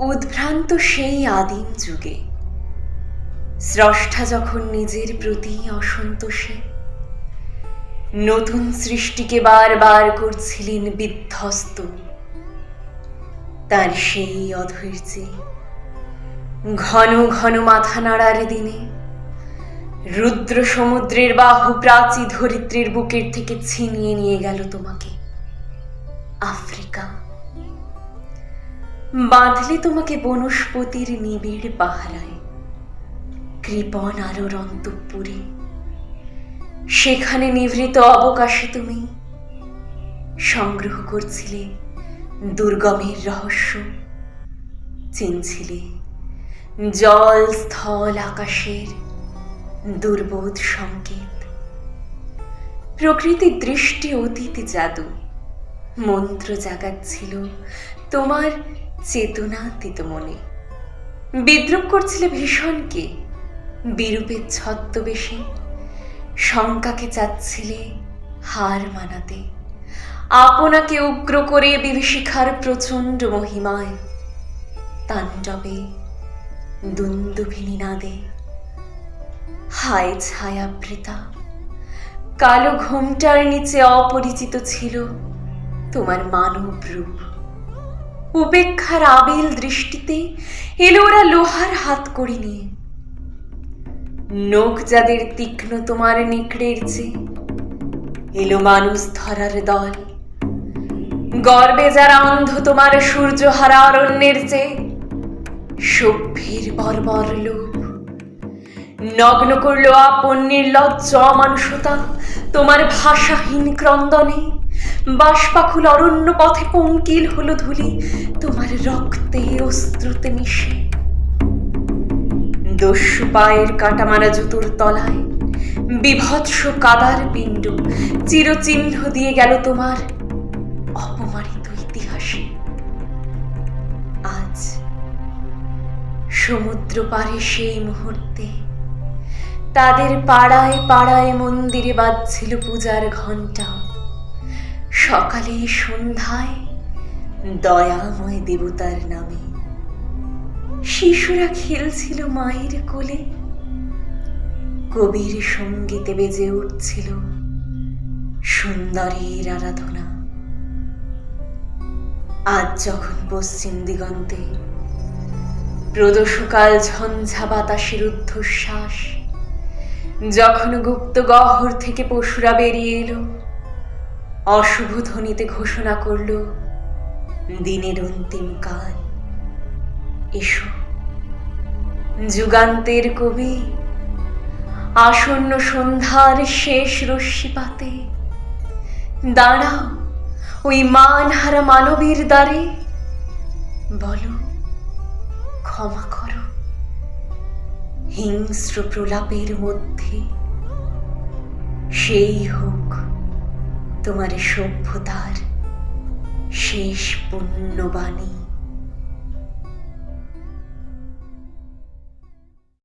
উদ্ভ্রান্ত সেই আদিম যুগে স্রষ্টা যখন নিজের প্রতি অসন্তোষে নতুন সৃষ্টিকে বারবার করছিলেন বিধ্বস্ত, তার সেই অধৈর্যে ঘন ঘন মাথা নাড়ার দিনে রুদ্র সমুদ্রের বাহু প্রাচী ধরিত্রীর বুকের থেকে ছিনিয়ে নিয়ে গেল তোমাকে আফ্রিকা। বাঁধলে তোমাকে বনস্পতির নিবিড় পাহারায় কৃপণ আলোর অন্তঃপুরে। সেখানে নিভৃত অবকাশে তুমি সংগ্রহ করছিলে দুর্গমের রহস্য, চিনছিলে জল স্থল আকাশের দুর্বোধ সংকেত। প্রকৃতির দৃষ্টি অতীত জাদু মন্ত্র জাগাচ্ছিল তোমার চেতনাতীত মনে। বিদ্রুপ করছিলে ভীষণকে বিরূপের ছদ্মবেশে, শঙ্কাকে চাচ্ছিলে হার মানাতে, আপনাকে উগ্র করে বিভীষিকার প্রচণ্ড মহিমায় তাণ্ডবে দুন্দুভিনী নাদে। হায় ছায়াবৃতা, কালো ঘোমটার নিচে অপরিচিত ছিল তোমার মানব রূপ। উপেক্ষার আবিল দৃষ্টিতে এলো ওরা লোহার হাত কড়ি নিয়ে। নখ যাদের তীক্ষ্ণ তোমার নিকড়ের চেয়ে এলো মানুষ ধরার দল। গর্বে যারা অন্ধ তোমার সূর্যহারা অরণ্যের চেয়ে সভ্যের বর্বর লোভ। নগ্ন করলো আপন নির্লজ্জ অমানুষতা তোমার ভাষাহীন ক্রন্দনে। বাষ্পাকুল অরণ্য পথে পঙ্কিল হলো ধুলি তোমার রক্তে অশ্রুতে মিশে। দস্যু পায়ের কাটামারা জুতোর তলায় বিভৎস কাদার পিণ্ড চিরচিহ্ন দিয়ে গেল তোমার অপমানিত ইতিহাসে। আজ সমুদ্র পারে সেই মুহূর্তে তাদের পাড়ায় পাড়ায় মন্দিরে বাজছিল পূজার ঘণ্টা। সকালে সন্ধ্যায় দয়াময় দেবতার নামে শিশুরা খেলছিল মায়ের কোলে। কবির সঙ্গীতে বেজে উঠছিল সুন্দরীর আরাধনা। আজ যখন পশ্চিম দিগন্তে প্রদোষকাল ঝঞ্ঝা বাতাসের ঊর্ধ্বশ্বাস, যখন গুপ্ত গহ্বর থেকে পশুরা বেরিয়ে এলো, অশুভ ধ্বনিতে ঘোষণা করল দিনের অন্তিম কাল। এসো যুগান্তের কবি, আসন্ন সন্ধ্যার শেষ রশ্মিপাতে দাঁড়াও ওই মানহারা মানবীর দ্বারে। বলো ক্ষমা করো, হিংস্র প্রলাপের মধ্যে সেই হোক তোমার সভ্যতার শেষ পুণ্যবাণী।